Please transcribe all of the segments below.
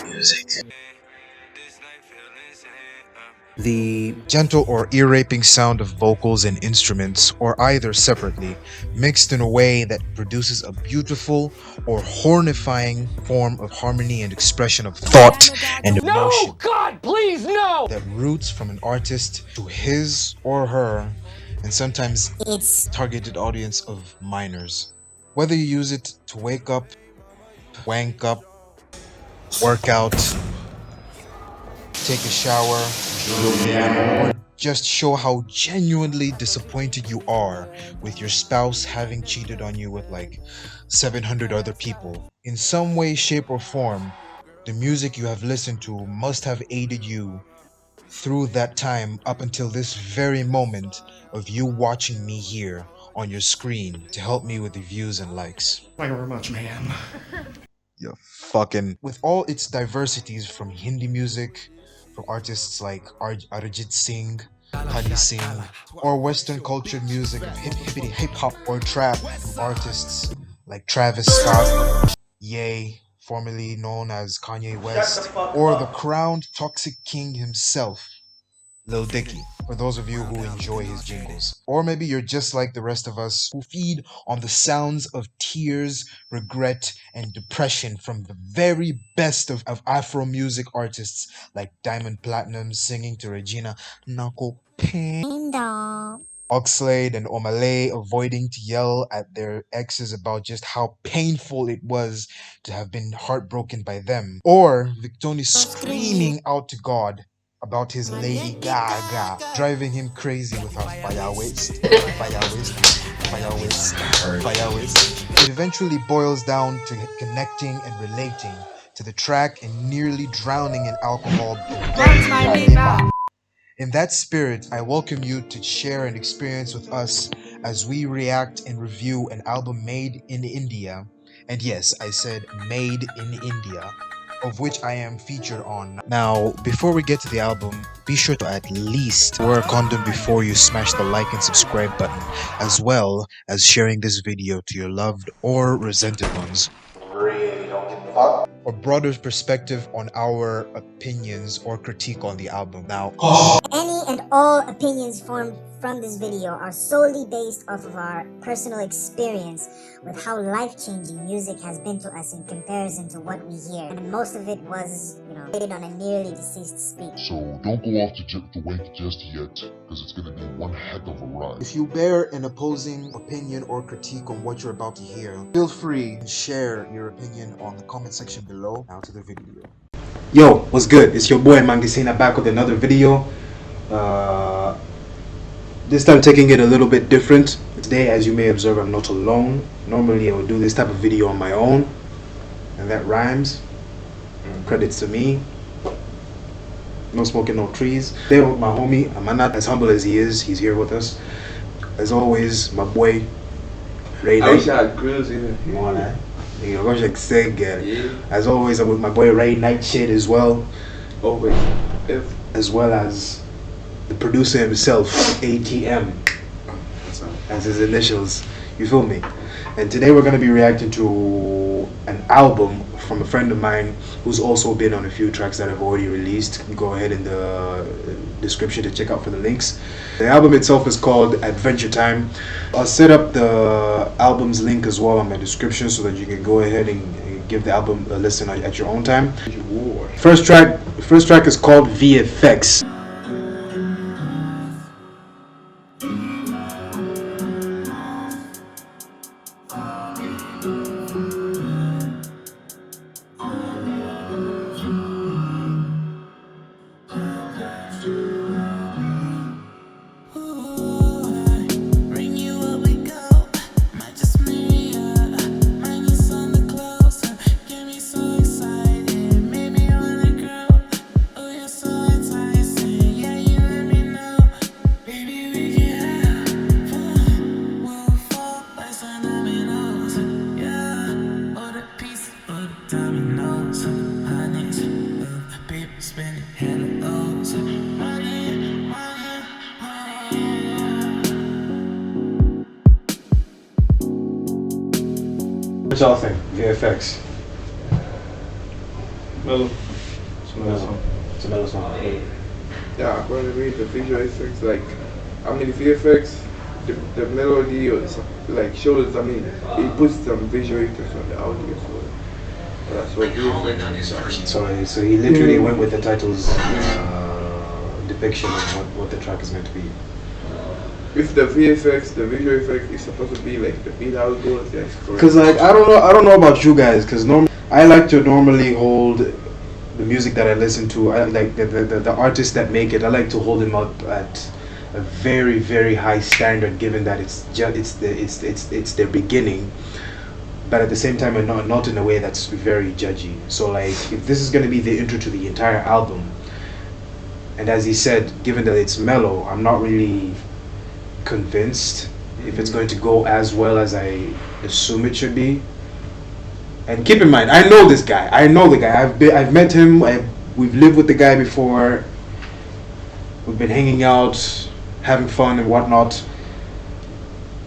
Music. The gentle or ear-raping sound of vocals and instruments, or either separately, mixed in a way that produces a beautiful or horrifying form of harmony and expression of thought and emotion. No! God, please, no! That roots from an artist to his or her, and sometimes its targeted audience of minors. Whether you use it to wake up, wank up, work out, take a shower, or just show how genuinely disappointed you are with your spouse having cheated on you with like 700 other people. In some way, shape, or form, the music you have listened to must have aided you through that time up until this very moment of you watching me here on your screen to help me with the views and likes. Thank you very much, man. Yeah, fucking. With all its diversities from Hindi music, from artists like Arijit Singh, Honey Singh, or Western cultured music of hippity hip hop or trap from artists like Travis Scott, Ye, formerly known as Kanye West, or the crowned toxic king himself, Lil Dicky, for those of you who enjoy his jingles. Or maybe you're just like the rest of us who feed on the sounds of tears, regret, and depression from the very best of Afro music artists like Diamond Platinum singing to Regina Nako Pinda, Oxlade and Omalay avoiding to yell at their exes about just how painful it was to have been heartbroken by them, or Victoni screaming out to God about his Lady Gaga, driving him crazy with her fire waist, fire waist, fire waist, fire waist. It eventually boils down to connecting and relating to the track and nearly drowning in alcohol. In that spirit, I welcome you to share an experience with us as we react and review an album made in India. And yes, I said made in India, of which I am featured on. Now, before we get to the album, be sure to at least wear a condom before you smash the like and subscribe button, as well as sharing this video to your loved or resented ones. Really don't give a fuck. A broader perspective on our opinions or critique on the album. Now, any and all opinions formed from this video are solely based off of our personal experience with how life-changing music has been to us in comparison to what we hear. And most of it was, created on a nearly deceased speech. So don't go off to wait just yet, because it's going to be one heck of a ride. if you bear an opposing opinion or critique on what you're about to hear, feel free to share your opinion on the comment section below. Now to the video. Yo, what's good? It's your boy Mangisina back with another video. This time taking it a little bit different. Today, as you may observe, I'm not alone. Normally I would do this type of video on my own, and that rhymes. Credits to me. No smoking, no trees. There with my homie Amanat, as humble as he is, he's here with us. As always, my boy Ray. I wish I had grills in it. As always, I'm with my boy Ray Nightshade as well. Always. As well as the producer himself, ATM, as his initials. You feel me? And today we're going to be reacting to an album from a friend of mine who's also been on a few tracks that I've already released. Go ahead in the description to check out for the links. The album itself is called Adventure Time. I'll set up the album's link as well in my description so that you can go ahead and give the album a listen at your own time. First track is called VFX. What y'all think? VFX. Mellow. It's a mellow song. It's a mellow song. Yeah, according to me, the visual effects, like, I mean, the VFX, the melody, like, shows, I mean, it puts some visual effects on the audio, so that's what VFX. So he literally went with the title's depiction of what the track is meant to be. If the VFX, the visual effect is supposed to be like the beat how it goes, yes, correct. Cause like I don't know about you guys, cause I like to normally hold the music that I listen to. I like the artists that make it. I like to hold them up at a very very high standard, given that it's their beginning, but at the same time, not in a way that's very judgy. So like, if this is gonna be the intro to the entire album, and as he said, given that it's mellow, I'm not really convinced if it's going to go as well as I assume it should be. And keep in mind, I know this guy. I know the guy. I've met him. We've lived with the guy before. We've been hanging out, having fun and whatnot.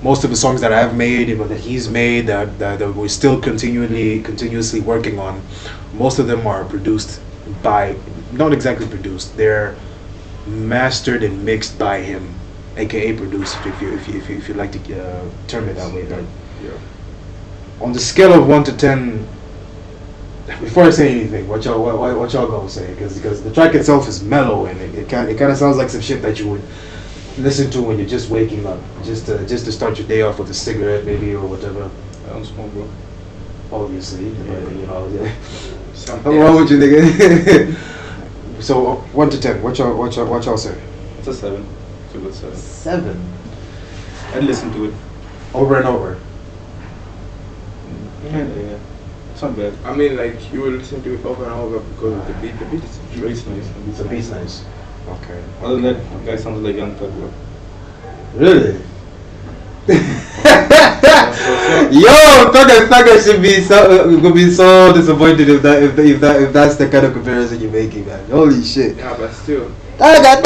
Most of the songs that I've made, that he's made, that we're still continuously working on, most of them are produced by, not exactly produced. They're mastered and mixed by him, aka produced, if you like to term it that way. But Yeah. on the scale of 1 to 10, before I say anything, what y'all gonna say? Because the track itself is mellow and it kind of sounds like some shit that you would listen to when you're just waking up, just to start your day off with a cigarette maybe or whatever. I don't smoke, bro. Obviously, but, you know. Something What's wrong with you, nigga? So 1 to 10, what y'all say? It's a 7. It's a good 7. 7. I'd listen to it. Over and over. Yeah. It's not bad. I mean, like, you will listen to it over and over because of the beat. The beat is nice. The beat's nice. Okay. Other than that, the guy sounds like Young Thug, bro. Really? Yo, Thugger should be so disappointed if that's the kind of comparison you're making, man. Holy shit. Yeah, but still. Thugger.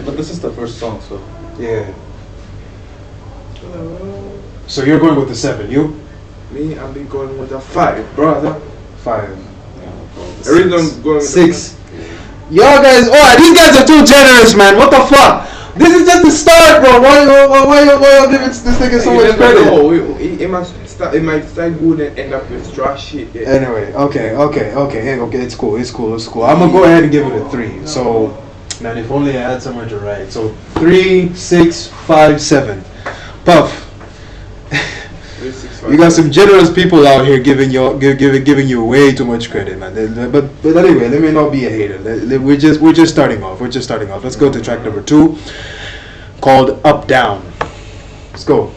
But this is the first song, so. Yeah. So you're going with the 7, you? Me, I've been going with a 5, brother. 5. The reason I'm going with 6. Y'all guys, these guys are too generous, man. What the fuck? This is just the start, bro. Why y'all giving this nigga so much credit? No, it might start good and end up with trash shit. Yeah. Anyway, okay. It's cool. I'm gonna go ahead and give it a 3. So, man, if only I had somewhere to write. So 3, 6, 5, 7. Puff. You got some generous people out here giving you way too much credit, man. But anyway, let me not be a hater. We're just starting off. Let's go to track number 2, called Up Down. Let's go.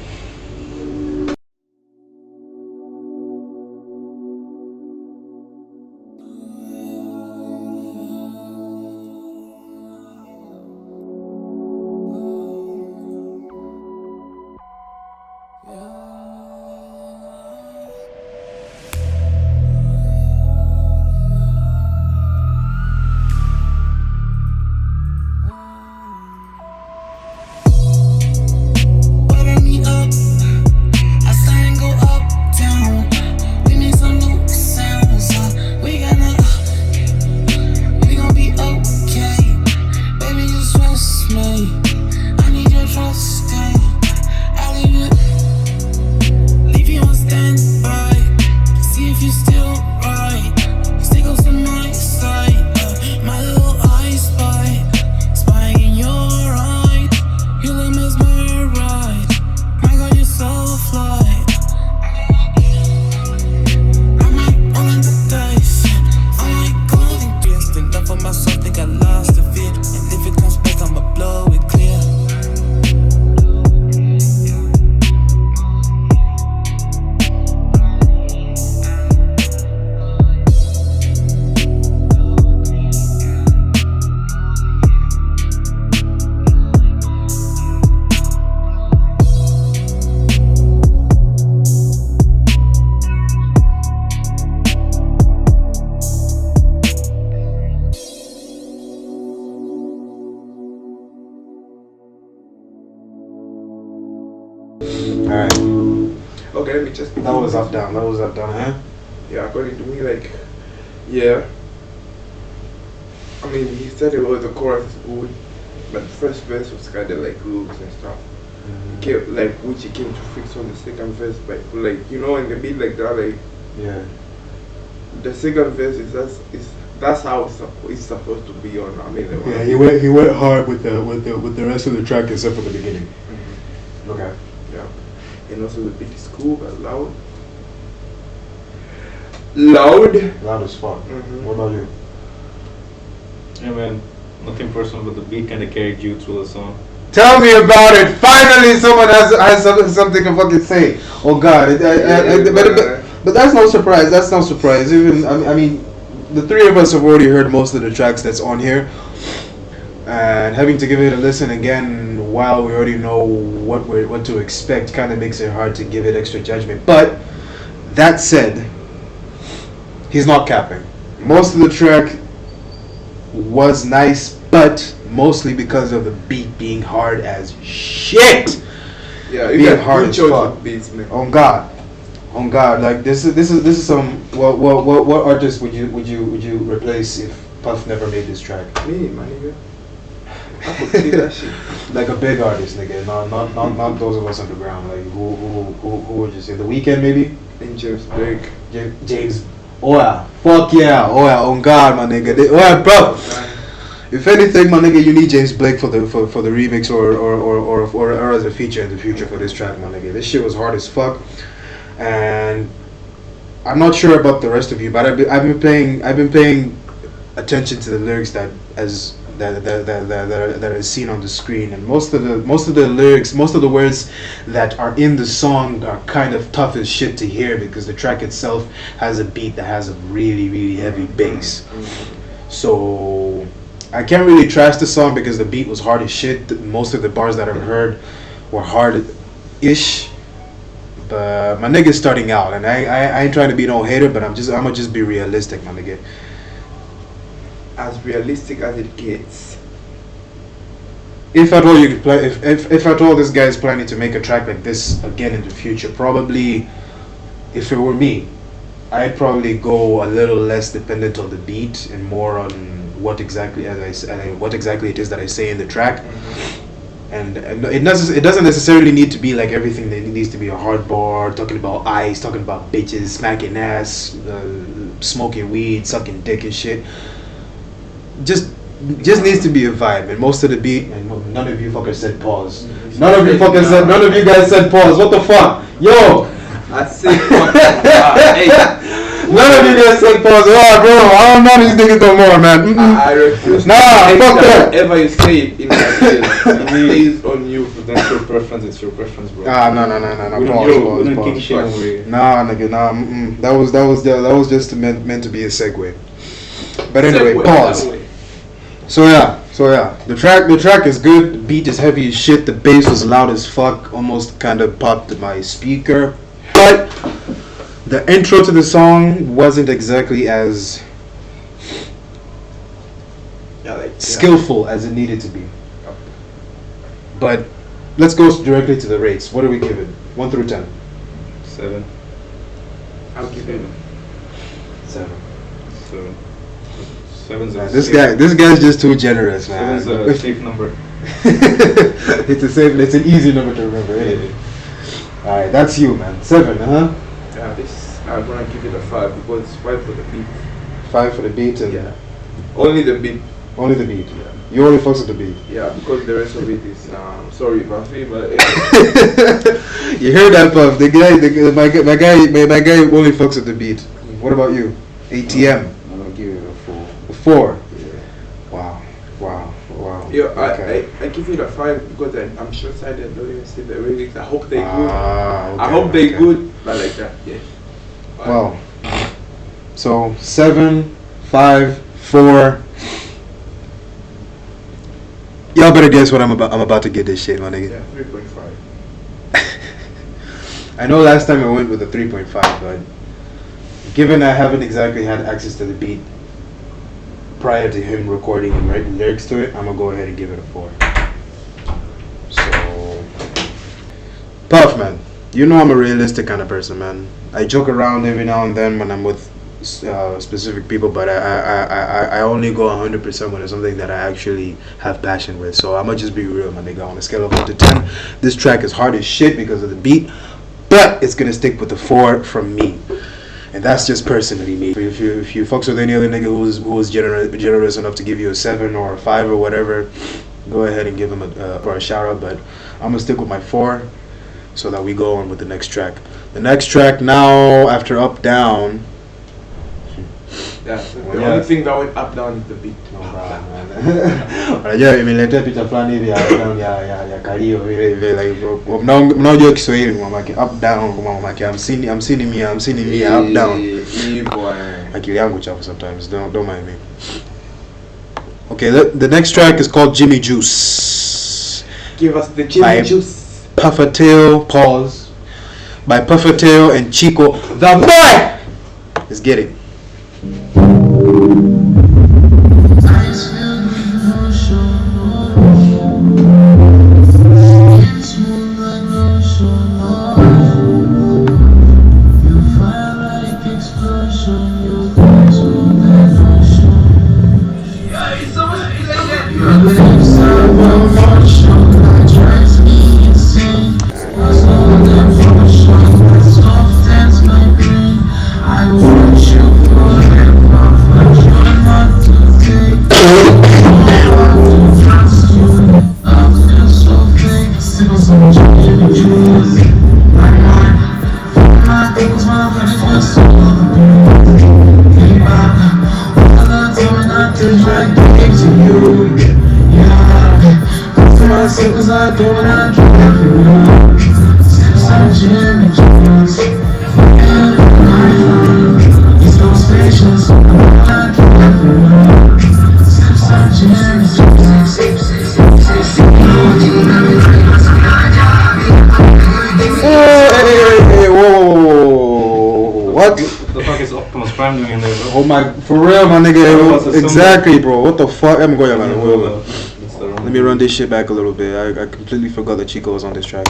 Alright. Okay, let me just. That was Up Down, huh? Yeah, according to me, like, Yeah. I mean, he said it was the chorus is good, but the first verse was kind of like loose and stuff. Like which he came to fix on the second verse, but like you know, in the beat like that, like Yeah. the second verse is that's how it's supposed to be on. I mean, Yeah, he went hard with the rest of the track except for the beginning. Okay. Yeah, and also the beat is cool but loud. Loud. Loud as fuck. Mhm. What about you? Yeah, man. Nothing personal, but the beat kind of carried you through the song. Tell me about it. Finally, someone has something to fucking say. Oh God! But that's no surprise. That's no surprise. Even I mean, the three of us have already heard most of the tracks that's on here, and having to give it a listen again while we already know what to expect kind of makes it hard to give it extra judgment. But that said, he's not capping. Most of the track was nice, but mostly because of the beat being hard as shit. Yeah, you Being got hard good as choice fuck. of beats, man. On God, like this is some. What artist would you replace if Puff never made this track? Me, my nigga. I could see that shit. Like a big artist, nigga. Not those of us underground. Like who would you say? The Weeknd maybe? And James Blake. James. Oh yeah, fuck yeah, oh yeah, on God, my nigga. Oh yeah, bro. If anything, my nigga, you need James Blake for the remix or as a feature in the future for this track, my nigga. This shit was hard as fuck, and I'm not sure about the rest of you, but I've been paying attention to the lyrics that are seen on the screen, and most of the lyrics, most of the words that are in the song are kind of tough as shit to hear because the track itself has a beat that has a really heavy bass. So I can't really trash the song because the beat was hard as shit. Most of the bars that I've heard were hard-ish. But my nigga's starting out, and I ain't trying to be no hater, but I'ma just be realistic, my nigga. As realistic as it gets. If at all you could play, if at all this guy is planning to make a track like this again in the future, probably, if it were me, I'd probably go a little less dependent on the beat and more on what exactly it is that I say in the track. And it doesn't necessarily need to be like everything. That needs to be a hard bar, talking about ice, talking about bitches, smacking ass, smoking weed, sucking dick and shit. Just needs to be a vibe, and most of the beat. And none of you fuckers said pause. None of you guys said pause. What the fuck, yo? I say hey. None of you guys said pause. Oh, bro, I don't know these niggas no more, man. I refuse to fuck that. ever you say it in my ears. Based on you. That's your preference. It's your preference, bro. No. We don't kick shit over here. Nah, nigga, nah. That was just meant to be a segue. But anyway, pause. So yeah, the track is good. The beat is heavy as shit. The bass was loud as fuck. Almost kind of popped my speaker. But the intro to the song wasn't exactly as skillful as it needed to be. But let's go directly to the rates. What do we give it? 1 through 10. 7. I'll give it 7. 7. Seven's a This safe- guy's just too generous, man. Seven's a safe number. It's an easy number to remember. Anyway. All right, that's you, man. 7, huh? Yeah, I'm gonna give it a 5 because it's 5 for the beat. 5 for the beat and Only the beat. only the beat. You only fucks with the beat. Yeah, because the rest of it is sorry, Buffy, but You heard that, Puff? My guy only fucks with the beat. What about you? ATM. I'm gonna give it a 4. A 4. Yeah. Wow. yeah, Okay. I give it a 5 because I'm short-sighted. Don't even see the lyrics. I hope they good. Okay, I hope they okay. good, but like that, yeah. Well, so 7, 5, 4. Y'all better guess what I'm about to get this shit, my nigga. Yeah, 3.5. I know last time I went with a 3.5, but given I haven't exactly had access to the beat prior to him recording and writing lyrics to it, I'm gonna go ahead and give it a 4. So, Puff, man, you know I'm a realistic kind of person, man. I joke around every now and then when I'm with specific people, but I only go 100% when it's something that I actually have passion with. So I'ma just be real, my nigga. On a scale of 1 to 10, this track is hard as shit because of the beat, but it's gonna stick with the 4 from me. And that's just personally me. If you fucks with any other nigga who's generous enough to give you a 7 or a 5 or whatever, go ahead and give him a shout out. But I'm gonna stick with my 4, so that we go on with the next track. The next track now, after Up Down. Yeah, the only thing that went up down is the beat. Unajua imeletea picha fulani hivi ya down ya Kalio vile vile like mnaojua Kiswahili mamake up down kwa mamake hamsini mia up down. Akili yangu chafu sometimes, don't mind me. Okay, the next track is called Jimmy Juice. Give us the Jimmy Juice. Puffer Tail, pause. By Puffer Tail and Chico the Boy. Let's get it. Oh my, for real, my nigga. Exactly, bro. What the fuck? I'm going, man. Let me run this shit back a little bit. I completely forgot that Chico was on this track.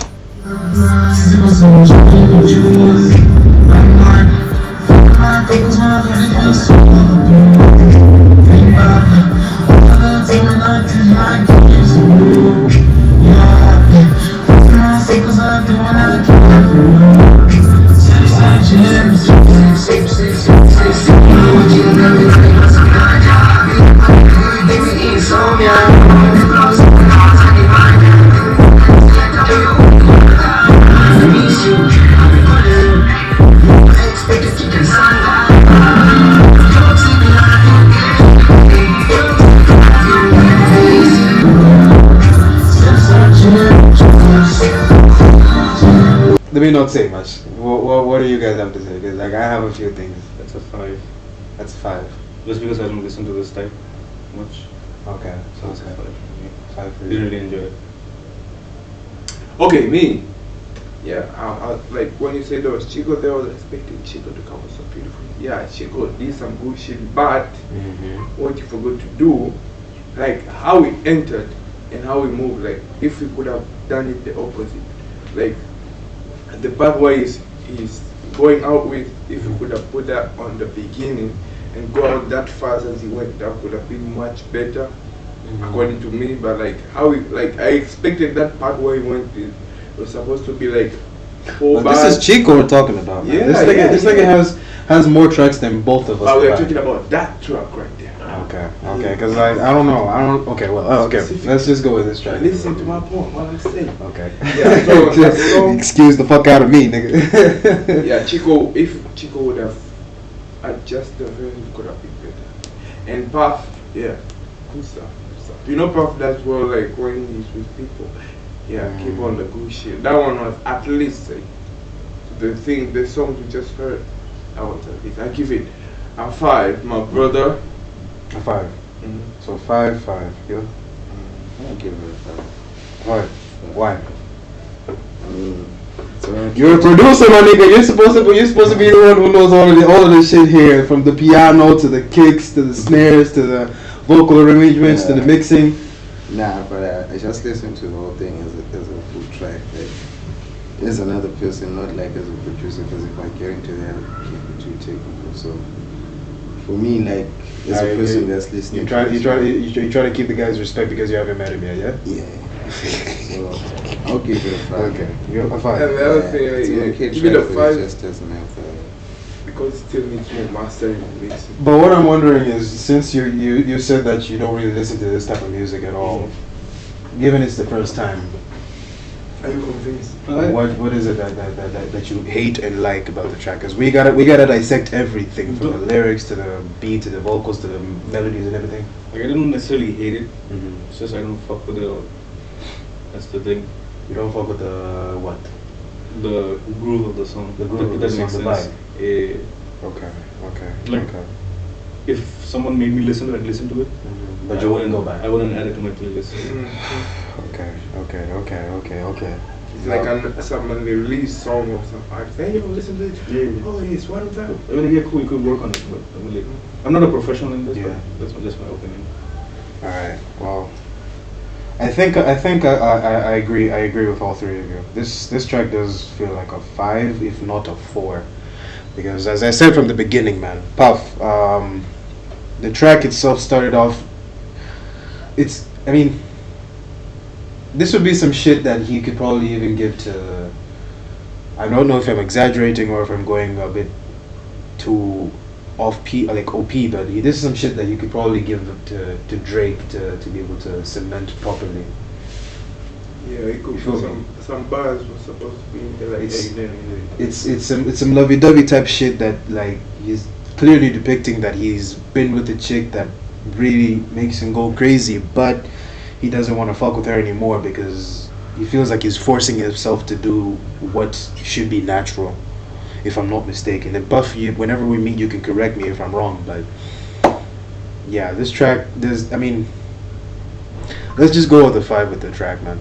Let me not say much. What do you guys have to say? Because like I have a few things. That's a 5. That's 5. Just because I don't listen to this type much. Okay, so That's a 5 for me. 5 for You you. really enjoy it. Okay, me. Yeah, I like when you said there was Chico there, I was expecting Chico to come with some beautiful. Yeah, Chico did some good shit, but what you forgot to do, like how we entered and how we moved, like if we could have done it the opposite, like the part where he's going out with, if we could have put that on the beginning and go out that fast as he went, that would have been much better, according to me. But like how we, like I expected that part where he went, it was supposed to be like But this is Chico we're talking about. Man. Yeah, this nigga has more tracks than both of us. But we're talking about that track right there. Okay, because I don't know. Okay, well, okay. Let's just go with this track. Listen to my point, what I'm saying. Okay. Yeah, so that song, Excuse the fuck out of me, nigga. yeah, Chico, if Chico would have adjusted the version, it could have been better. And Puff, yeah, good stuff. You know Puff does well, like when he's with people. Yeah, keep on the good shit. That one was at least like, the songs we just heard. I was at least. I give it a 5, my brother. A 5. So 5, 5. Yeah. I'll give it a 5. Why? So You're a producer, my nigga. You're supposed to be the one who knows all of this shit here, from the piano to the kicks to the snares to the vocal arrangements to the mixing. nah, but I just listened to the whole thing as a full track. Like, as another person, not like as a producer, because if I get into that, it would be too technical. So for me, like as a person that's listening, you try to keep the guy's respect because you haven't met him yet, yeah? Yeah. So I'll give it a 5. Okay, you're a 5. And the other thing, It's an okay give it a track, but 5 it just doesn't have the. because it still needs more mastering and mixing. But what I'm wondering is, since you said that you don't really listen to this type of music at all, given it's the first time, Are you convinced? what is it that you hate and like about the track? Because we gotta dissect everything from the lyrics to the beat to the vocals to the melodies and everything. Like, I don't necessarily hate it. Mm-hmm. It's just I don't fuck with the. That's the thing. You don't fuck with the what? The groove of the song. The groove of the That makes song, the sense. Okay. Like- Okay. If someone made me listen to it, I'd listen to it. But you wouldn't go back. I wouldn't add it to my playlist. Okay. It's like someone they release song of some artist. Hey, you ever listen to it? Yeah. Oh, it's one time. I mean, yeah, cool, you could work on it, but I mean, like, I'm not a professional in this, Yeah. but that's just my opinion. All right. Well, I think I agree. I agree with all three of you. This track does feel like a 5, if not a 4, because as I said from the beginning, man, Puff. The track itself started off. I mean, this would be some shit that he could probably even give to. I don't know if I'm exaggerating or if I'm going a bit too off like OP, but this is some shit that you could probably give to Drake to be able to cement properly. Yeah, it could be some bars were supposed to be in there, like It's some lovey-dovey type shit that, like, he's clearly depicting that he's been with a chick that really makes him go crazy, but he doesn't want to fuck with her anymore because he feels like he's forcing himself to do what should be natural, if I'm not mistaken. And Buff, whenever we meet, you can correct me if I'm wrong, but yeah, this track, let's just go with the 5 with the track, man.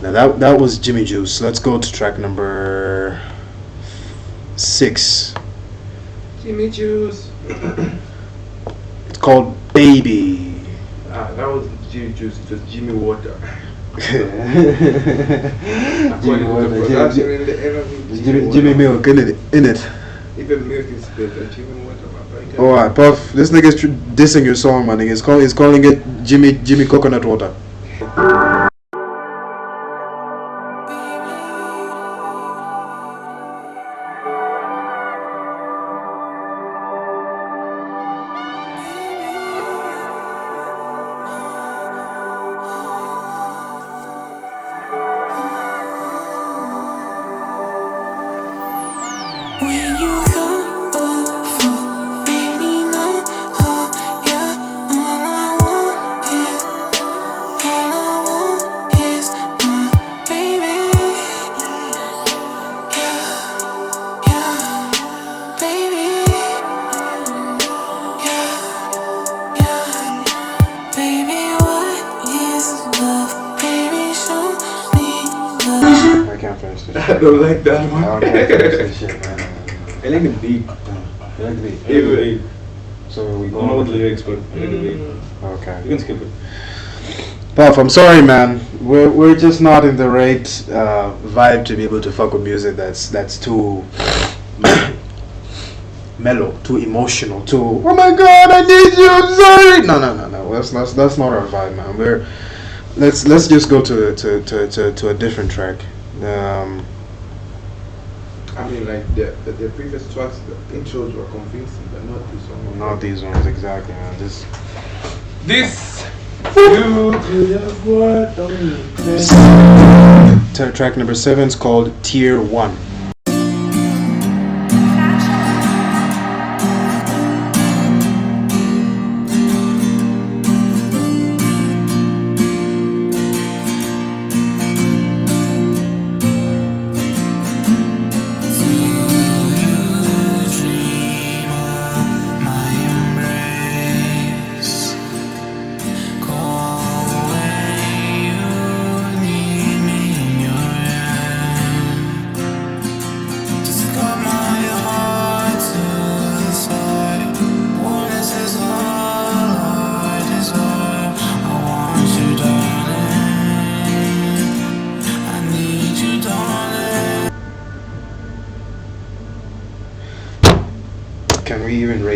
Now that was Jimmy Juice. Let's go to track number 6. Jimmy Juice. It's called Baby. That was Jimmy Juice. It was Jimmy Water. Jimmy According to Water, the production in the interview, Jimmy Milk in it. Even Milk is better. Jimmy Water, my brother. Alright, Puff. This nigga's dissing your song, man. He's calling it Jimmy Coconut Water. I can't finish this shit. I don't like that one. I can't finish this shit, man. I like the beat. You like the beat? I like the beat. So we I go don't know what on. the lyrics, but I like the beat. Okay. You can skip it. Puff, I'm sorry, man. We're just not in the right vibe to be able to fuck with music that's too mellow, too emotional, too. Oh my God, I need you. I'm sorry. No. That's not our vibe, man. Let's just go to a different track. I mean, like the previous tracks, the intros were convincing, but not this one. Not these ones exactly, man. Just This. You have worked on me. track number 7 is called Tier 1.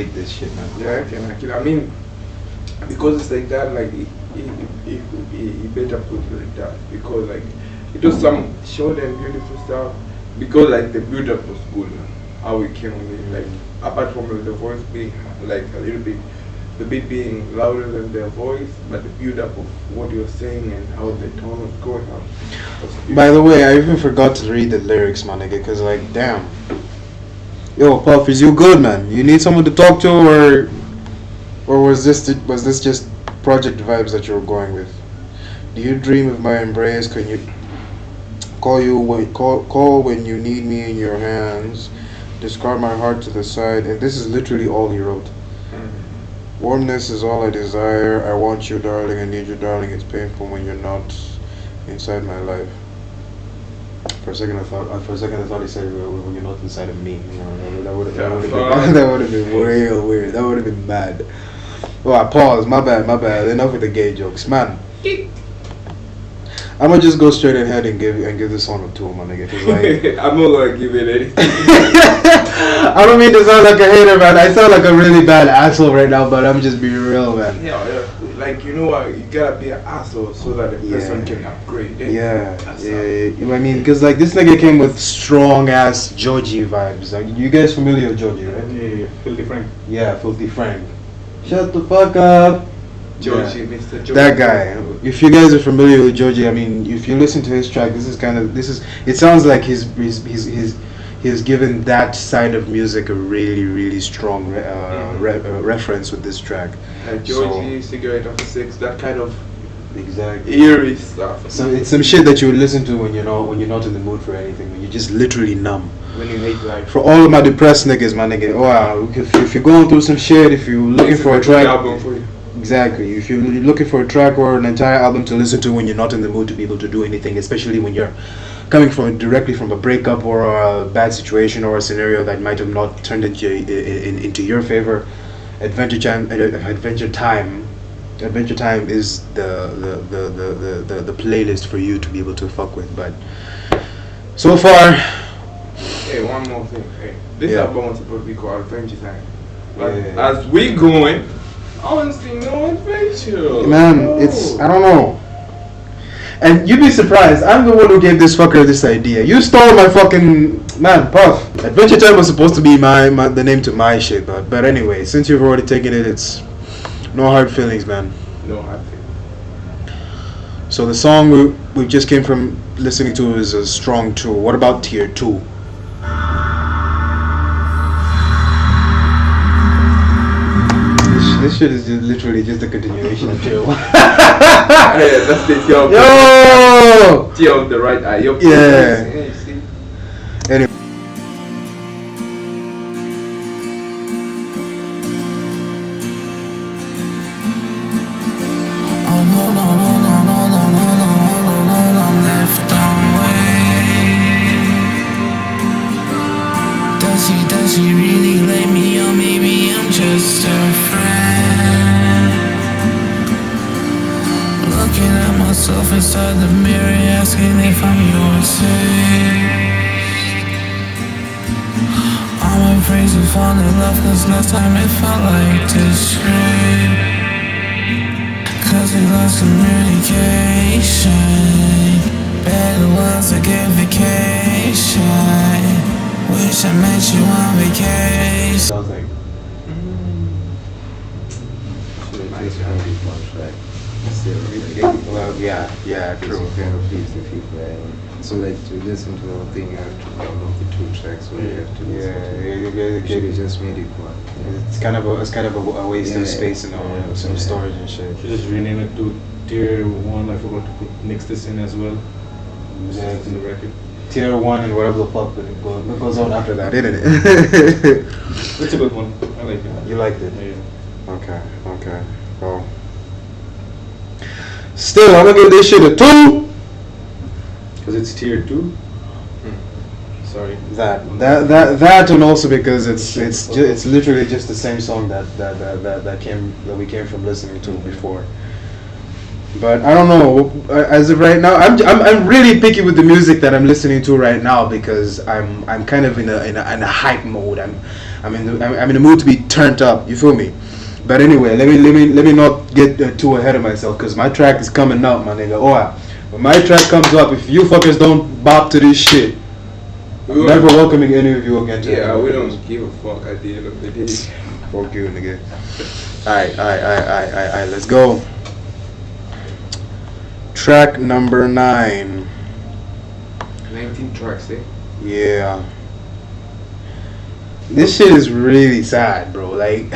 rate this shit, man. Yeah, I mean, because it's like that, like he better put it like that because like it was some short and beautiful stuff because like the build up was good. How it came with it, like apart from the voice being like a little bit, the beat being louder than their voice, but the build up of what you're saying and how the tone was going up. By the way, I even forgot to read the lyrics, my nigga, cause like, damn. Yo, Puff, is you good, man? You need someone to talk to, or was this just project vibes that you were going with? Do you dream of my embrace? Can you call when you need me in your hands? Discard my heart to the side, and this is literally all he wrote. Warmness is all I desire. I want you, darling. I need you, darling. It's painful when you're not inside my life. For a second, I thought he said when you're not inside of me. You know, that would have been real weird. That would have been bad. Oh, I paused. My bad. Enough with the gay jokes, man. I'm gonna just go straight ahead and give this song a 2, my nigga. 'Cause like, I'm not gonna give it anything. I don't mean to sound like a hater, man. I sound like a really bad asshole right now, but I'm just being real, man. Yeah, like you know what, you gotta be an asshole so that the person can upgrade. Yeah. You know what I mean? Because like this nigga came with strong ass Georgie vibes. Like, you guys familiar with Georgie, right? Yeah, Filthy Frank. Yeah, Filthy Frank. Shut the fuck up. Georgie, Yeah. Mr. Georgie. That guy. If you guys are familiar with Georgie, I mean, if you listen to his track, it sounds like he's given that side of music a really, really strong reference with this track. Like Georgie, Cigarette After 6, that kind of Exactly. eerie stuff. So it's some shit that you would listen to when you're not in the mood for anything, when you're just literally numb. When you hate life. For all of my depressed niggas, my nigga, wow, if you're going through some shit, if you're looking for a track, album for you. exactly. If you're looking for a track or an entire album to listen to when you're not in the mood to be able to do anything, especially when you're coming directly from a breakup or a bad situation or a scenario that might have not turned into your favor, Adventure Time is the playlist for you to be able to fuck with. But so far, Hey, one more thing. Hey, this Yeah. album was supposed to be called Adventure Time. But Yeah. as we going, honestly, no adventure. man, No. I don't know. And you'd be surprised, I'm the one who gave this fucker this idea. You stole my fucking man, Puff. Adventure Time was supposed to be the name to my shit, but anyway, since you've already taken it, it's no hard feelings, man. No, I think. So the song we just came from listening to is a strong 2. What about tier 2? This shit is literally just a continuation of tier 1. Yeah, that's the tier of Yo! tier of the right eye. Yup. Yeah. You see? Anyway. Does he really lay me or maybe I'm just a friend? Looking at myself inside the mirror, asking if I'm yours too. I'm afraid to fall in love, cause last time it felt like disgrace. Cause we lost communication. Better was a good vacation. Wish I met you on vacation. Sounds like well, yeah, true. Kind of please the people. So like to listen to the whole thing, you have to download the 2 tracks. So you have to listen to it. Just made it one. It's kind of a waste of Yeah. space and some storage and shit. Should just rename it to Tier 1. I forgot to mix this in as well. This in the record. Tier 1 and whatever the fuck that goes on after that, isn't it? It's a good one. I like it. You liked it? Yeah. Okay. Well, still, I'm gonna give this shit a 2. Because it's Tier 2. Sorry. That and also because it's literally just the same song that we came from listening to before. But I don't know. As of right now, I'm really picky with the music that I'm listening to right now because I'm kind of in a hype mode. I'm in the mood to be turned up. You feel me? But anyway, let me not get too ahead of myself because my track is coming up, my nigga. Oh, when my track comes up, if you fuckers don't bop to this shit, I'm never welcoming any of you again. Yeah, we don't give a fuck at the end of the day. Fuck you, nigga. Alright, let's go. Track number 9. 19 tracks, eh? Yeah. This shit is really sad, bro. Like,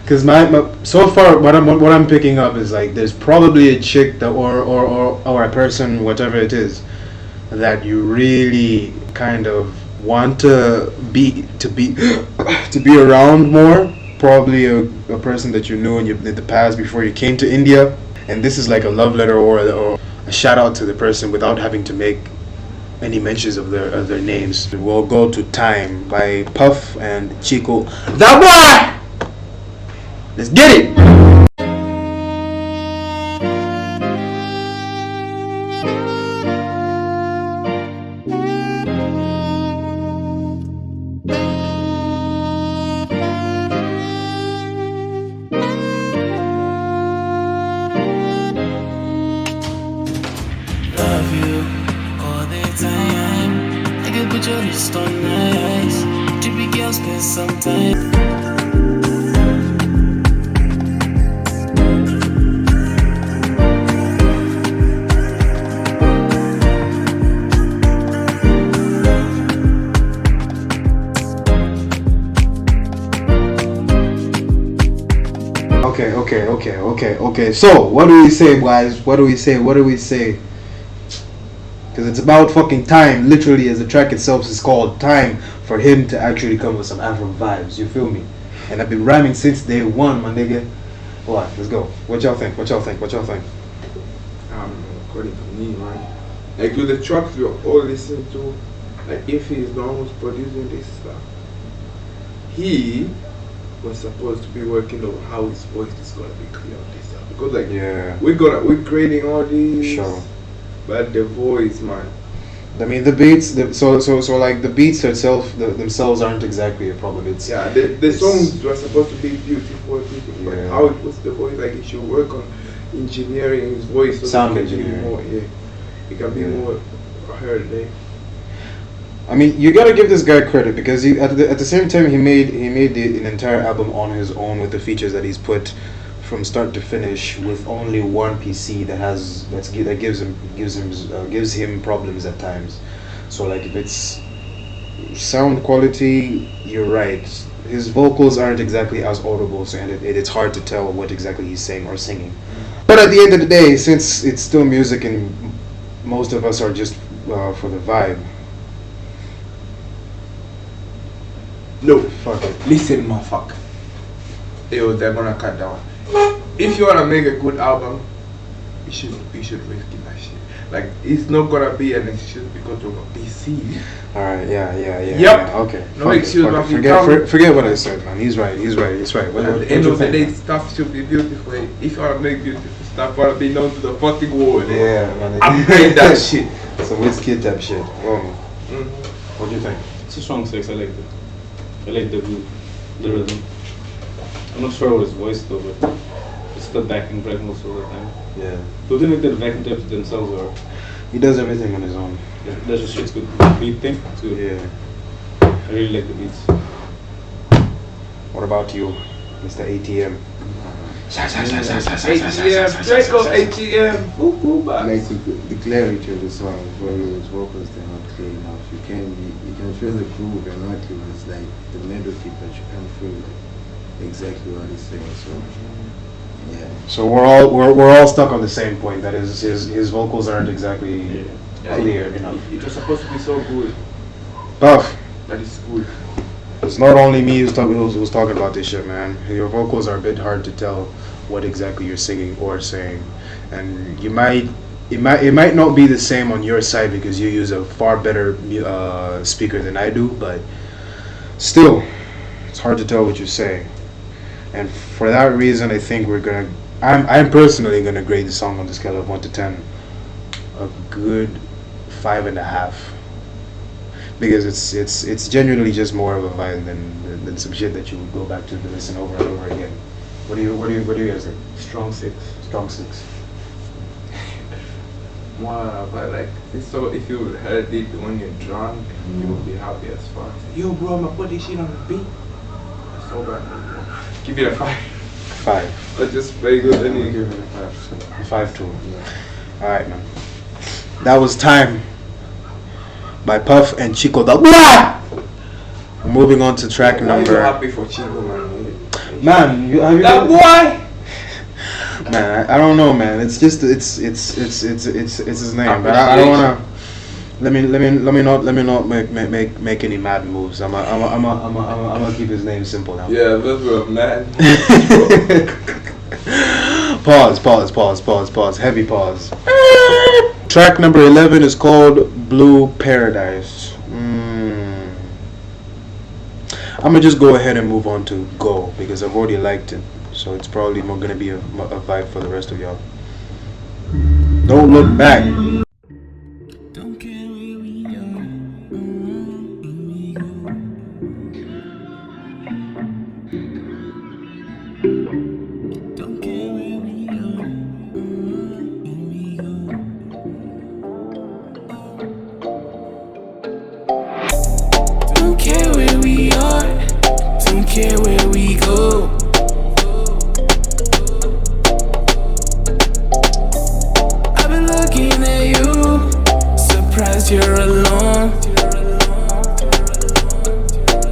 cause my so far what I'm picking up is like there's probably a chick that or a person, whatever it is, that you really kind of want to be to be around more. Probably a person that you knew in the past before you came to India, and this is like a love letter or a shout out to the person without having to make any mentions of their names. We'll go to Time by Puff and Chico. That boy! Let's get it! Love you all the time. I can put your list on ice. Trippy girl spend some time. Okay. So, what do we say, guys? What do we say? Because it's about fucking time, literally, as the track itself is called Time, for him to actually come with some Afro vibes. You feel me? And I've been rhyming since day one, my nigga. Alright, let's go. What y'all think? According to me, man. Like with the tracks we're all listening to, like if he's the one who's producing this stuff, he was supposed to be working on how his voice is gonna be clear on this stuff. Because like Yeah. we're grading all these, Sure. but the voice, man. I mean, the beats, so like the beats themselves aren't exactly a problem. It's Yeah, the songs were supposed to be beautiful, but Yeah. how it was the voice, like he should work on engineering his voice so Sound that it can be engineering. more, it can be Yeah. more heard. Eh? I mean, you gotta give this guy credit because at the same time he made an entire album on his own with the features that he's put from start to finish with only one PC that gives him problems at times. So like if it's sound quality, you're right. His vocals aren't exactly as audible, so and it's hard to tell what exactly he's saying or singing. But at the end of the day, since it's still music and most of us are just for the vibe. No, Fuck it. listen, motherfucker. Yo, they're gonna cut down. If you wanna make a good album, you should risk that shit. Like it's not gonna be an excuse because of a PC. Alright, yeah. Yep. Yeah, okay. No Fuck it, excuse, fuck it. man. Forget what I said, man. He's right. What At the you end of the think, day, man? stuff should be beautiful. If you wanna make beautiful stuff, wanna be known to the fucking world. Yeah, man. Upgrade that shit. Some whiskey type shit. Mm. What do you think? It's a strong sex. I like it. I like the groove, the rhythm. I'm not sure about his voice though, but it's the backing track most of the time. Yeah. Do they make the backing tracks themselves or He does everything on his own. that's just shit's good? Beat thing, it's good. Yeah. I really like the beats. What about you, Mr. ATM? ATM, Draco, ATM. Woo, woo, bye. Like the clarity of the song, where his vocals they're not clear enough. You can feel the groove and not it's like the melody, but you can't feel like exactly what he's saying. So yeah. So we're all stuck on the same point. That is his vocals aren't exactly clear enough. It was supposed to be so good. Puff. That is good. It's not only me who's talking about this shit, man. Your vocals are a bit hard to tell what exactly you're singing or saying, and it might not be the same on your side because you use a far better speaker than I do, but still, it's hard to tell what you're saying. And for that reason, I think we're gonna I'm personally gonna grade the song on the scale of 1 to 10 a good 5.5, because it's genuinely just more of a vibe than some shit that you would go back to listen over and over again. What do you guys think? Strong 6. Strong 6. Wow, but like this, so if you heard it when you're drunk, you would be happy as fuck. Yo, bro, I'ma put this shit on the beat. That's so bad. Give it a 5. 5. But just very good. I'm Any giving it a 5. 5 too. Yeah. All right, man. That was Time by Puff and Chico. The what? We're moving on to track Why are you number. happy for Chico, man? Man, have you That boy. Man, I don't know, man. It's just it's his name, but I don't wanna. Let me not make any mad moves. I'm gonna keep his name simple now. Yeah, those were mad. Pause. Heavy pause. Track number 11 is called Blue Paradise. I'm gonna just go ahead and move on to Go because I've already liked it, so it's probably more gonna be a vibe for the rest of y'all. Don't look back. Don't care where we are, here we go. Don't care where we are, here we go. Don't care where we are, don't care where we go. I've been looking at you, surprised you're alone.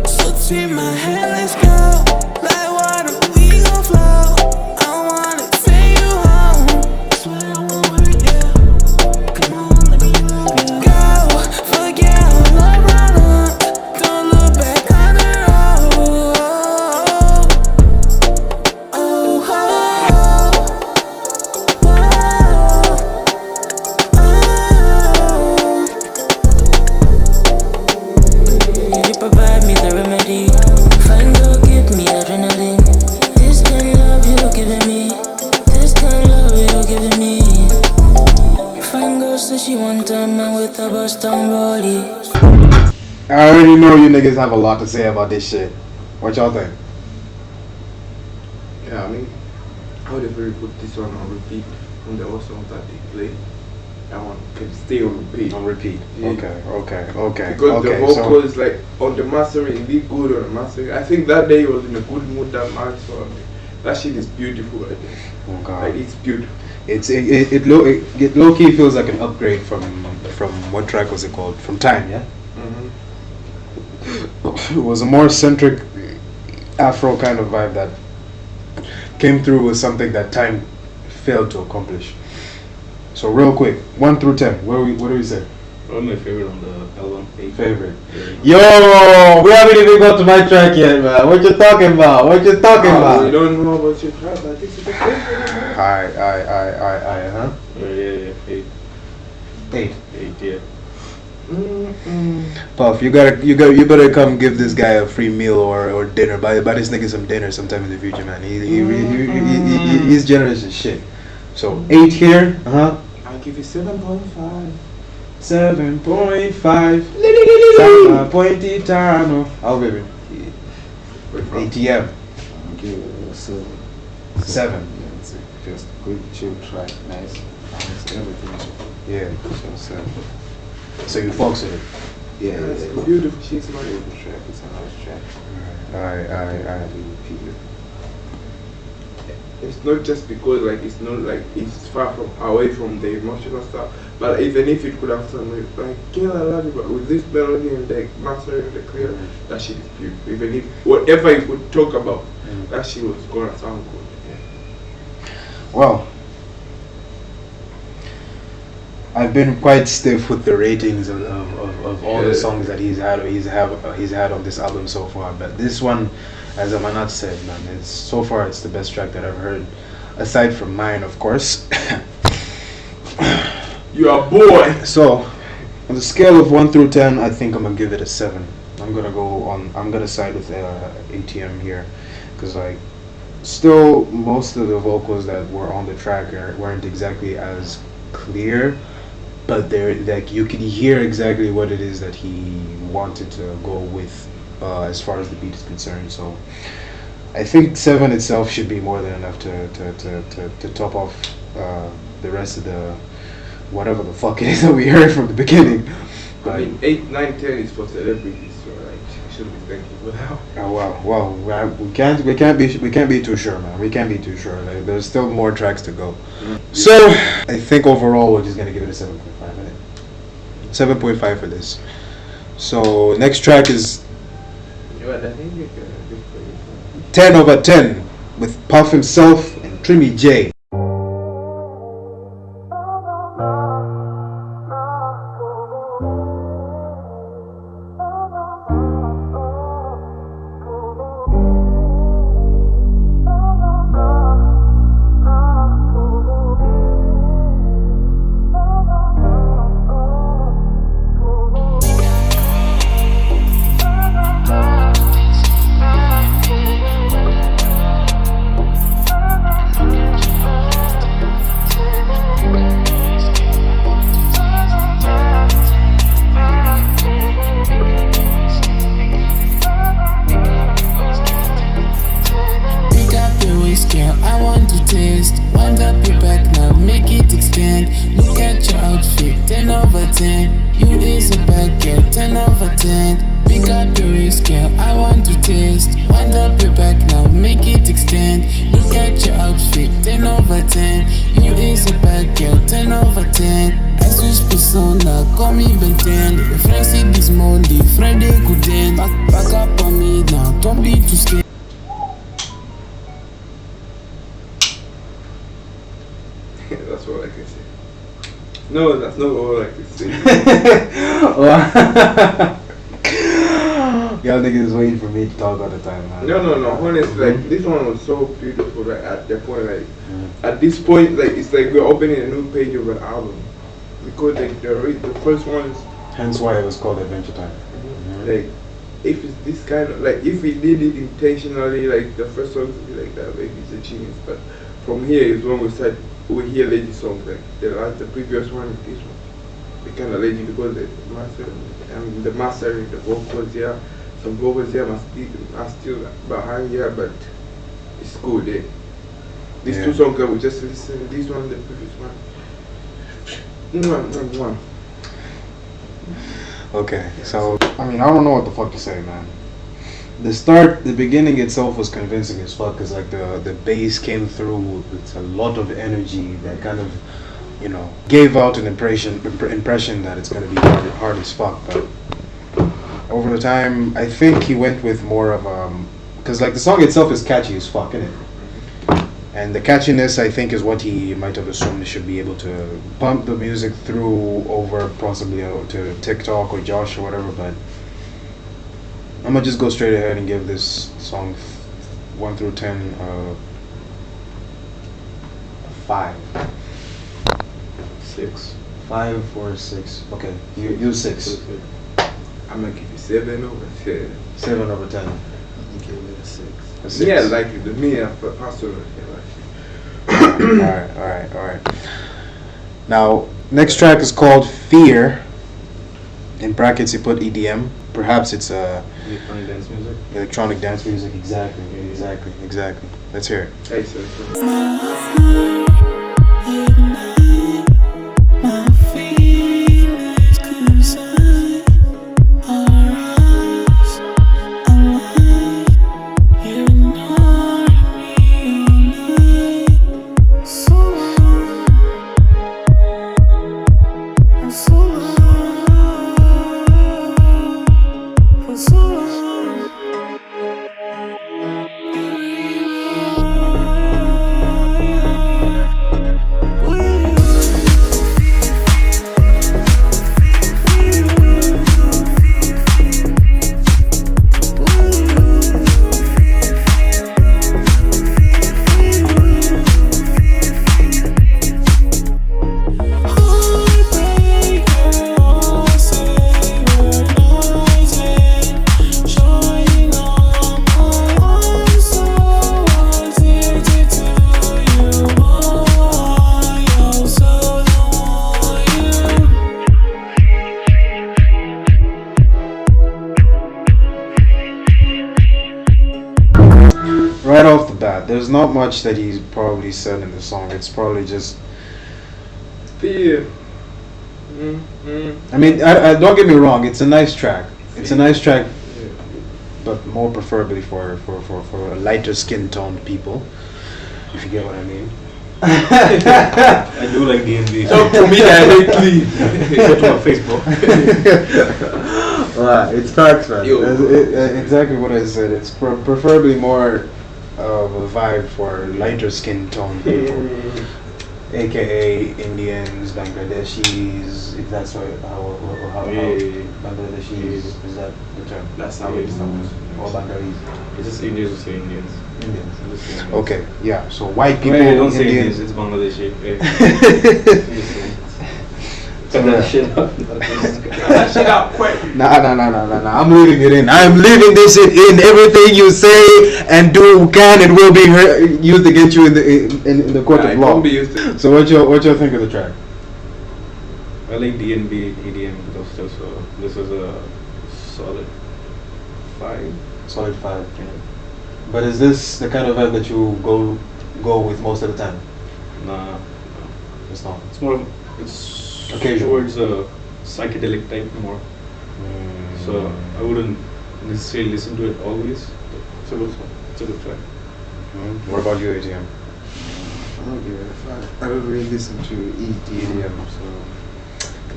So take my hand, let's go. Like water, we gon' flow. I wanna take you home. Swear I won't hurt you. Come on, let me love you. Go, forget how love run up. Don't look back on the road. Oh, oh, you provide me the remedy. Find out, give me adrenaline. This kind of love you're giving me. This kind of love you're giving me. Find girl says she want a man with a bust down rollie. I already know you niggas have a lot to say about this shit. What y'all think? Yeah, I mean, how they very put this one on repeat from the other songs that they play. That one can stay on repeat. On repeat. Yeah. Okay. Because the Okay, vocal is like on the mastering, it did good on the mastering. I think that day he was in a good mood that man, so I mean, that shit is beautiful. I think. Oh god. Like it's beautiful. It low key feels like an upgrade from what track was it called? From Time, yeah. Mm-hmm. It was a more centric Afro kind of vibe that came through with something that Time failed to accomplish. So real quick, 1 through 10, what do we say? That was my favorite on the album. 8. Favorite. Yo, we haven't even got to my track yet, man. What you talking about? We don't know about your track, but this is the favorite. Alright, huh? Yeah, 8. 8. 8, yeah. Puff, you better come give this guy a free meal or dinner. Buy this nigga some dinner sometime in the future, man. He's generous as shit. So 8 here, I'll give you 7.5. 7.5. Pointitano. I'll give it. ATM. I'll give it a 7. 7. Yeah, it's just a good chill track, nice, everything. Yeah. So 7. So you fucks with it. Yeah, It's yeah. beautiful. She's It's a my beautiful track. It's a nice track. Alright. Repeat it. It's not just because like it's not like it's far from away from the emotional stuff, but even if it could have some like girl I love you, but with this melody and the master and the clear, that shit is beautiful. Even if whatever you could talk about, that shit was gonna sound good. Yeah. Well, I've been quite stiff with the ratings of all the songs that he's had on this album so far, but this one, as Amanat said, man, it's the best track that I've heard, aside from mine, of course. You are boy. So, on the scale of 1 through 10, I think I'm gonna give it a 7. I'm gonna side with ATM here, because like still most of the vocals that were on the track weren't exactly as clear, but they're like you could hear exactly what it is that he wanted to go with as far as the beat is concerned. So I think seven itself should be more than enough to top off the rest of the whatever the fuck it is that we heard from the beginning. I mean, 8, 9, 10 is for celebrities, so like, I should be thankful for that. Oh we can't be too sure, man. We can't be too sure. Like, there's still more tracks to go. So I think overall we're just gonna give it a 7.5. 7.5 for this. So next track is Yeah, but I think you can good for you. 10 over 10 with Puff himself and Trimmy J. Pick up your waist, girl, I want to taste. Wind up your back now, make it extend. Look at your outfit, 10 over 10. You is a bad girl, 10 over 10. Pick up your waist, girl, I want to taste. Wind up your back now, make it extend. Look at your outfit, 10 over 10. You is a bad girl, 10 over 10. I switch persona, call me Ben 10. If I see this Monday, Friday could end. Back up on me now, don't be too scared. That's all I can say. No, that's not all I can say. Y'all niggas waiting for me to talk all the time, man. No. Honestly, like this one was so beautiful. Like at the point, like at this point, like it's like we're opening a new page of an album because like the first ones, Hence why it was called Adventure Time. like if it's this kind of like if we did it intentionally, like the first songs would be like that, maybe it's a genius. But from here is when we hear lady songs like the previous one is this one. We kind of lazy because the mastering, the vocals, yeah. Some vocals here are still behind here, but it's cool there. These Yeah. two songs that we just listened, this one, the previous one. Mwah. Okay, so I mean I don't know what the fuck to say, man. The beginning itself was convincing as fuck, cause like the bass came through with a lot of energy that kind of, you know, gave out an impression that it's gonna be hard as fuck. But over the time, I think he went with more of cause like the song itself is catchy as fuck, innit? And the catchiness, I think, is what he might have assumed he should be able to pump the music through over possibly to TikTok or Josh or whatever. But I'm gonna just go straight ahead and give this song 1 through 10 5. 6. 5 or 6. Okay, you 6. I'm gonna give you 7 over 10. 7 over 10. Give it a 6. A 6. Yeah, like the me personally. Alright. Now, next track is called Fear. In brackets, you put EDM. Perhaps it's Electronic dance music. electronic dance music. Exactly. Let's hear it. Hey, so My feelings concern arise. You ignore me all night. So long, so long, for so long. much that he's probably said in the song. It's probably just. Yeah. I mean, I don't get me wrong. It's a nice track. It's a nice track, but more preferably for a lighter skin toned people. If you get what I mean. I do like D&B. Talk to me directly. Go to my Facebook. Alright, it's facts, man. Yo. Exactly what I said. It's preferably more of a vibe for lighter skin tone people, aka Indians, Bangladeshis. If that's how Bangladeshis is that the term? That's how it sounds. Or Bengalis. It's just Indians who say Indians. Indians. I'm just saying Indians. Okay, yeah. So white people, Wait, don't say Indians, Indians. it's Bangladeshi. Hey. Cut that shit out. That shit out quick. Nah. I'm leaving it in. I'm leaving this shit in. Everything you say and do can and will be used against you in the court of law. Don't be used to. So what you think of the track? I like D&B, EDM, those stuff, so this is a solid 5. Solid 5. Yeah. But is this the kind of vibe that you go with most of the time? Nah, It's not. it's more, it's Occasional. towards a psychedelic type more. So I wouldn't necessarily listen to it always. But it's a good song. It's a good track. What about you, ATM? I don't give it a fuck. I don't really listen to EDM, so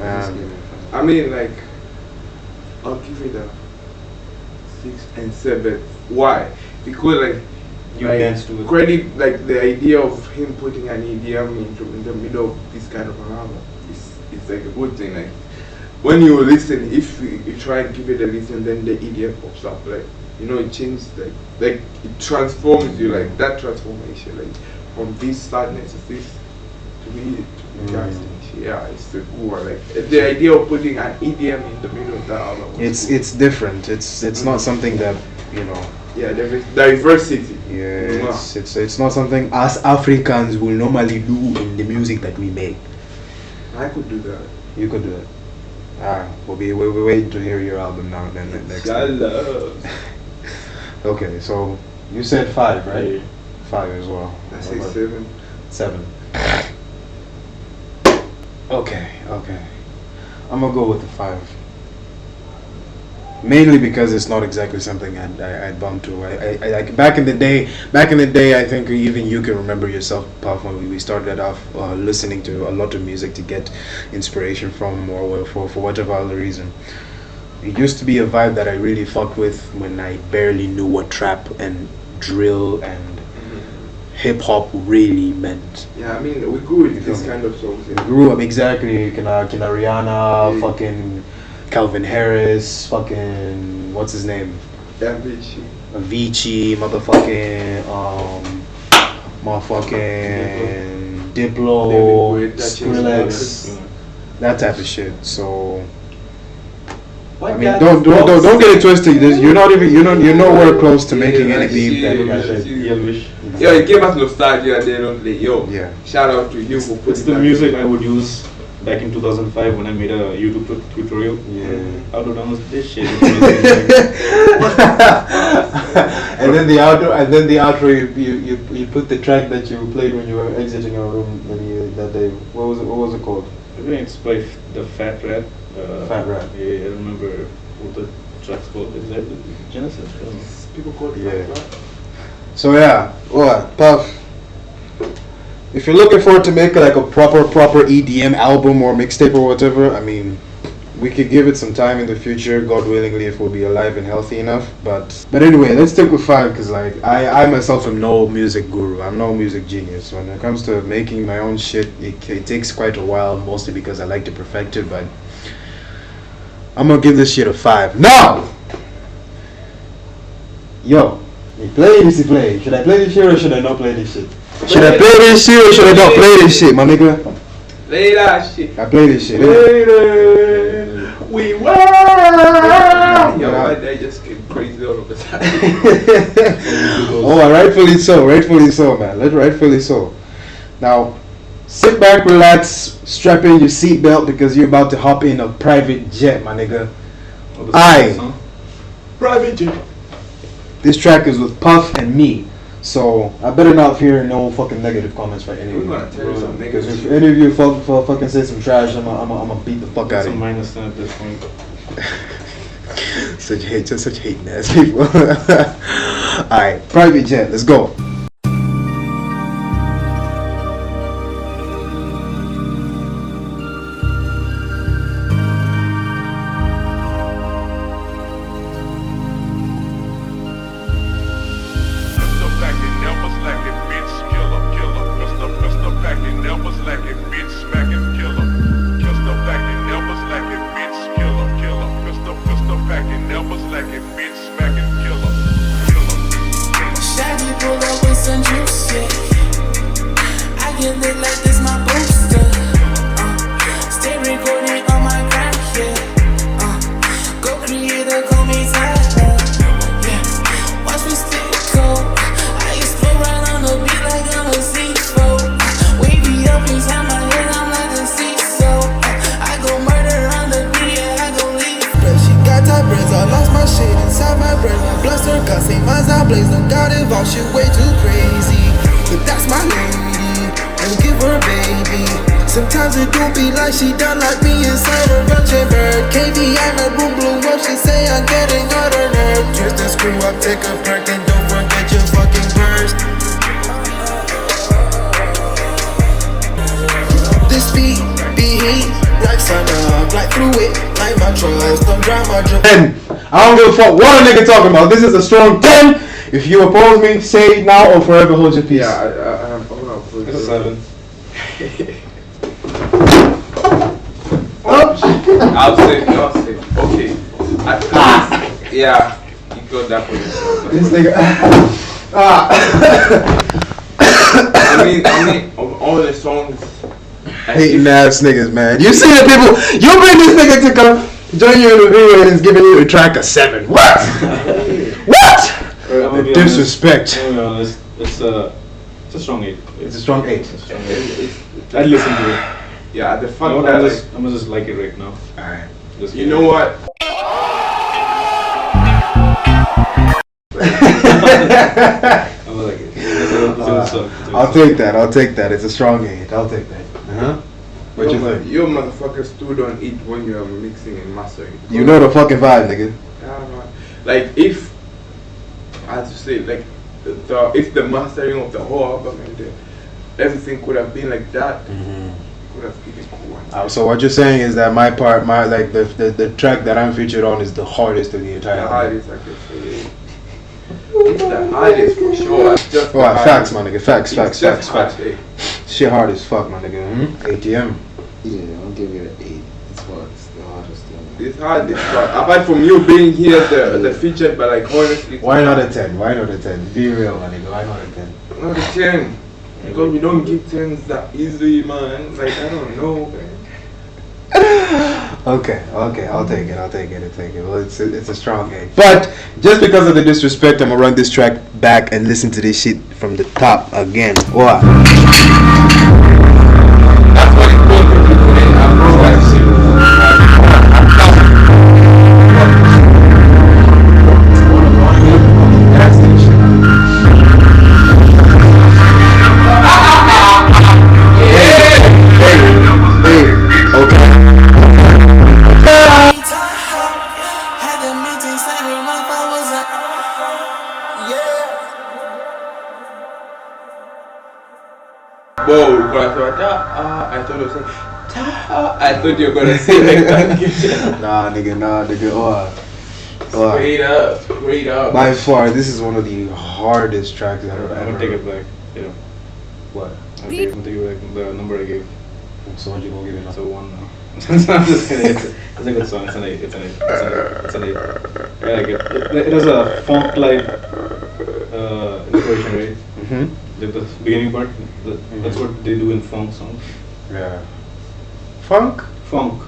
I just give it a fuck. I mean, like, I'll give it a 6 and 7. Why? Because like You like, dance to it. credit, like the idea of him putting an EDM in the middle of this kind of an album is like a good thing. Like when you listen, if you try and give it a listen, then the EDM pops up. Like it changes. Like it transforms you. Like that transformation. Like from this sadness to this to be guys. Yeah, it's the cool one. Like the idea of putting an EDM in the middle of that album. Was cool. It's different. It's not something that Yeah, there is diversity. Yeah, it's not something us Africans will normally do in the music that we make. I could do that. You could do it. We're waiting to hear your album now. Then next time. Okay, so you said 5, right? 5 as well. I say 7. 7. Okay. I'm gonna go with the 5. Mainly because it's not exactly something I'd bump to. I like back in the day. I think even you can remember yourself, Puff, when we started off listening to a lot of music to get inspiration from, or for whatever other reason. It used to be a vibe that I really fucked with when I barely knew what trap and drill and hip hop really meant. Yeah, I mean we grew with this kind of songs. We grew up exactly. Kina Rihanna, fucking Calvin Harris, fucking what's his name? Avicii, motherfucking Diplo, Skrillex, that type of shit. So I mean, don't get it twisted. You're nowhere close to making any beat that you guys did. Yo, it gave us nostalgia. They don't like Yeah. Shout out to you for putting It's the that music together. I would use back in 2005 when I made a YouTube tutorial. Yeah. How to download this shit. And then the outro, you put the track that you played when you were exiting our room that day. What was it called? I think it's by the Fat Rat. Fat Rat. Yeah, I don't remember what the track's called exactly. Genesis. I don't know. People call it Yeah. that. So yeah, what Puff? If you're looking forward to make like a proper EDM album or mixtape or whatever, I mean, we could give it some time in the future, God willingly, if we'll be alive and healthy enough. But anyway, let's stick with 5 because like I myself am no music guru. I'm no music genius. When it comes to making my own shit, it takes quite a while, mostly because I like to perfect it. But I'm gonna give this shit a 5. Now, yo, you play this, you play. Should I play this shit or should I not play this shit? Should I play this shit or should I not play this shit, my nigga? Play that shit. I play this shit. Later, we were. Yo, I just came crazy all of a sudden. Oh, rightfully so, man. Rightfully so. Now, sit back, relax, strap in your seatbelt because you're about to hop in a private jet, my nigga. Private jet. This track is with Puff and me. So I better not hear no fucking negative comments for any of We're you. gonna tell you some Because negative if shit. any of you fucking say some trash, I'ma beat the fuck out It's a of you. minus 10 at this point. Such hate, just such hating ass people. Alright, private jet, let's go. Shaggy pull up with some juice, yeah. I get lit like this, my booster. Stay recording on my grind, yeah. Go creator, call me Tyler, yeah. Watch me stick cold. I explode right on the beat like I'm a seafood. Wavy up inside my head, I'm like a seesaw. I go murder on the beat, yeah, I go leave. She got top braids, I lost my shit inside my brain. My bluster got same eyes, I blaze. No doubt involved, shit way too crazy. But that's my lady, and give her a baby. Sometimes it do be like she done like me inside a roaching bird. KVI, my room blew up, she say I'm getting on her nerve. Twist the screw up, take a perk, and don't forget your fucking purse. This beat be heat, like sun up, like through it, like my trust, don't drive my drip. 10. I don't give a fuck what a nigga talking about. This is a strong 10. If you oppose me, say it now or forever hold your peace. Yeah, I'm gonna put It's a 7. I'll say. Okay. At least, yeah, you got that for yourself. This nigga. I mean, of all the songs, Hating ass niggas, man. You see the people. You bring this nigga to come join you in the video and he's giving you a track a 7. What? What? The disrespect. I'm gonna be honest, it's a strong 8. It's a strong 8. It's a strong 8. I'd listen to it. yeah, the You fact know what, that I'm gonna just like it right now. Alright. Just you know what? I'm gonna like it. It's a good song. It's a good I'll song. take that. It's a strong 8. I'll take that. Uh-huh. What you think? You motherfuckers still don't eat when you're mixing and mastering. You know the fucking vibe, nigga. Yeah, man. Like if I had to say like if the mastering of the whole album and everything could have been like that, could have been cool. So what you're saying is that my like the track that I'm featured on is the hardest of the entire The album. hardest I could say. It's the hardest for sure. It's just the Alright, facts, hardest. my nigga. Facts. It's just hard, eh. Shit hard as fuck, my nigga. ATM. Yeah, I'll give it an 8. It's hard. It's the hardest thing. It's hard. It's hard. Apart from you being here, the featured, but like honestly, Why not a 10? Why not a 10? Be real, my nigga. Why not a 10? not a 10? Because we don't give 10s that easily, man. Like I don't know, man. Okay, I'll take it. Well, it's a strong 8. But just because of the disrespect, I'm gonna run this track back and listen to this shit from the top again. What? That's what it's called to do. I know that shit. Had the meeting, say her life, I was like, yeah. Whoa, when I thought, I thought you were saying, I thought you were gonna say like that. Nah, nigga. Straight up. By far, this is one of the hardest tracks I've ever. I'm gonna take it back. Yeah. What? I'm gonna take it back. The number I gave. So what you gonna give it now? It's a 1 now. I'm just kidding. It's a good song. It's an 8. It's an 8. I like it. It has a funk-like inspiration, right? The beginning part. That's what they do in funk songs. Yeah. Funk? Funk.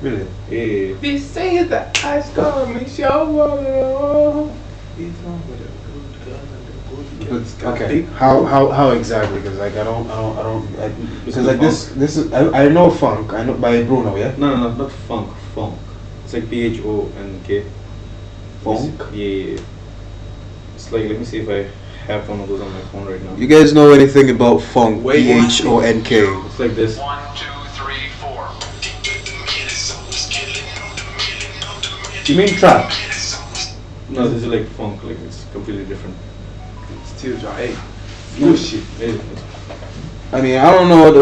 Really? Yeah. This say that I score me show. It's on with a good girl and a good girl. Okay. How exactly? Because like I don't. Because like this is I know funk. I know by Bruno. Yeah. No, not funk. Funk. It's like PHONK. Funk. Yeah. It's like, let me see if I have one of those on my phone right now. You guys know anything about funk? Wait, PHONK. It's like this. 1, 2, 3, 4. You mean trap? No, this is like funk. Like it's completely different. Still try. Hey, bullshit. I mean, I don't know what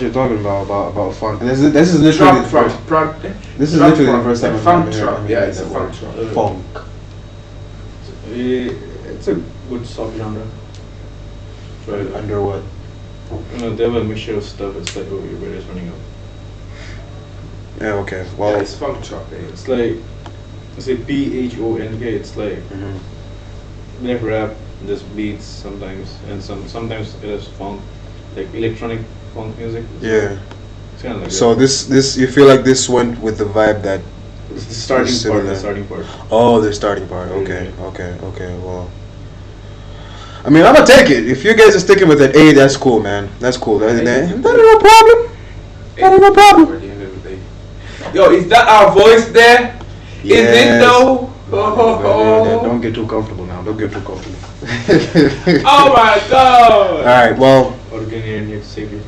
you're talking about funk. This is literally the first. This is literally the first time I've Funk ever trap. heard Yeah, it's a that funk word. trap. Funk. It's a good subgenre. Try it. Under what? They have a mixture of stuff. It's like, oh, your battery's running out. Yeah. Okay. Yeah, Well. it's funk trap. It's like, I say PHONK. It's like Mhm. like rap, just beats sometimes, and sometimes it is funk, like electronic funk music. Yeah. It's kind of like So that. this you feel like this went with the vibe that. It's the starting part. similar. The starting part. Oh, the starting part. Okay. Yeah. Okay. Well. I mean, I'm gonna take it. If you guys are sticking with it, A, that's cool, man. That's cool. That ain't no problem. That ain't no problem. At the end of the day. Yo, is that our voice there? Is it Yes. though? Don't get too comfortable now. Don't get too comfortable. Oh my god! All right. Well. Organic and Savior.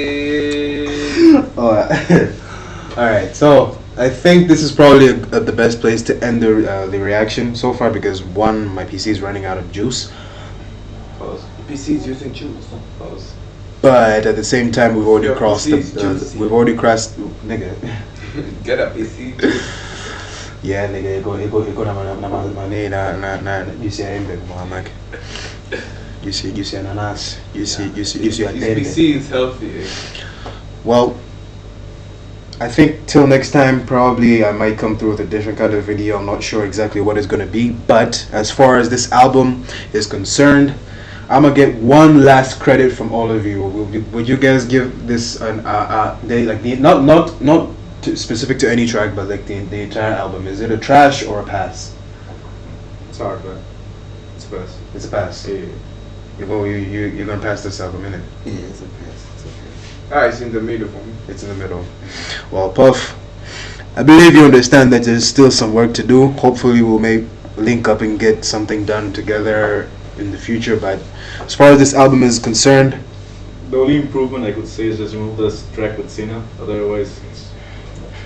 Yeah. All right. So I think this is probably the best place to end the reaction so far because one, my PC is running out of juice, Pause. PC's using juice. Pause. but at the same time we've already Your crossed PC is juicy. we've already crossed nigga. Get a PC juice. Yeah, nigga, iko na mani na juice ya embe kwa Mike. Juice ya nanas. Juice ya His tende. PC is healthy. Eh? Well, I think till next time, probably I might come through with a different kind of video. I'm not sure exactly what it's gonna be, but as far as this album is concerned, I'm gonna get one last credit from all of you. Would you guys give this an not specific to any track, but like the entire album? Is it a trash or a pass? It's hard, man. It's best. It's a pass. Yeah. You're gonna pass this album, innit? Yeah, it's a pass. It's okay. Ah, it's in the middle for me. It's in the middle. Well, Puff, I believe you understand that there's still some work to do. Hopefully, we'll link up and get something done together in the future. But as far as this album is concerned, The only improvement I could say is just remove this track with Cena. Otherwise, it's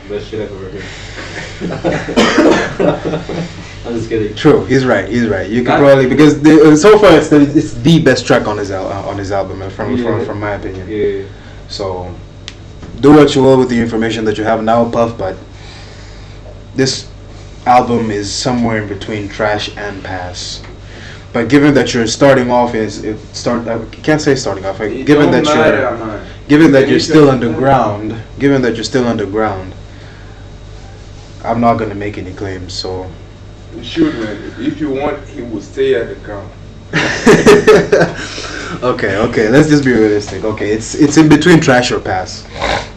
the best shit I've ever heard. I'm just kidding. true, he's right. You can That- probably because so far it's the best track on his album, from my opinion. Yeah. So do what you will with the information that you have now, Puff. But this album is somewhere in between trash and pass. But given that you're starting off, I can't say starting off. It Given don't that matter, man. given that you're Anything- still underground, I'm not gonna make any claims. So. You should, man. If you want, he will stay at the ground. Okay, let's just be realistic. Okay, it's in between trash or pass.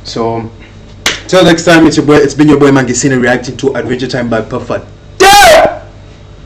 So till next time, it's been your boy Mangisina reacting to Adventure Time by Puffat.